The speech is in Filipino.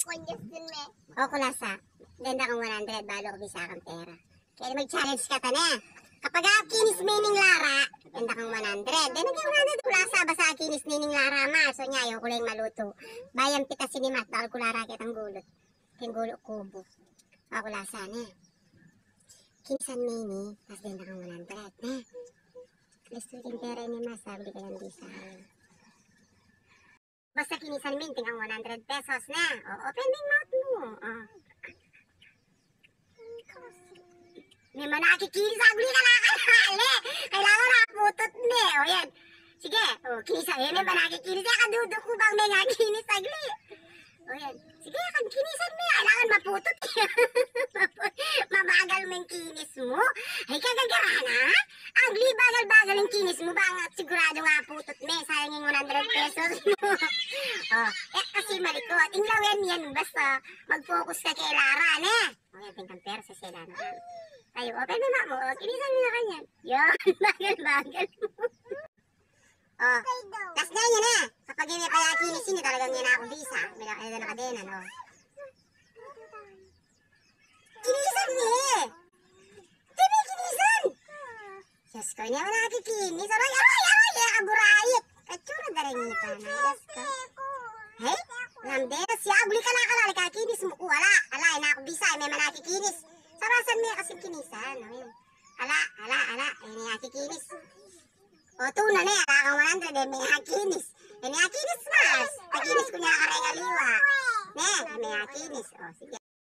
O kulasa, denda kang 100, balo ko bisa kang pera. Kaya mag-challenge ka ta na. Kapag kinis meaning Lara, denda kang 100. Denda kang 100 kulasa, basa kinis meaning Lara ma. So niya, yung kulay maluto. Bayan pita sinimat, bakal kulara kitang gulot. Tinggulot kubo. O kulasa na. Kinisan meaning, tas denda kang 100 na. Gusto yung pera ni mas, sabi ka lang bisa. Basta kinisan minting ang 100 pesos na. O, open yung mouth mo. O. May manakikinis sa agli ka nakakali. Kailangan nakaputot na. O yan. Sige. O, kinisan. Yan may manakikinis. Yan kadudo ko bang may nakikinis sa agli. O yan. Sige, kinisan mo. Kailangan maputot. Mabagal mo yung kinis mo. Ay, kagagaran ha? Agli, bagal-bagal yung kinis mo. Bang sigurado nga putot me. Sayang yung 100 pesos mo. Kasi malikot. Inglawen yan. Basta mag-focus ka kay Lara, ne? O yan, tingkang pera sa sila na. Tayo, open mo mo. Kinisan mo na kanya. Yan, bagal-bagal mo. Tas na yun na. Kapag hindi kaya kinisin, talagang yan ako bisa. May nakadenan, o. Kinisan niya. Sabi, kinisan. Diyos ko, hindi ako nakikinis. Aray, kaburayit. Katsura na rin niya pa na. Diyos ko. Hey, lamdes. Siya, aguli ka na kalali. Kakinis mo ko. Ala, na ako bisa. May manakikinis. Sarasan mo kasi kinisan. Ala. May nakikinis. O, tuna na yan. Kaka 100. May nakikinis. May nakikinis mas. Nakikinis ko niya karengaliwa. Ne, may nakikinis. O, sige.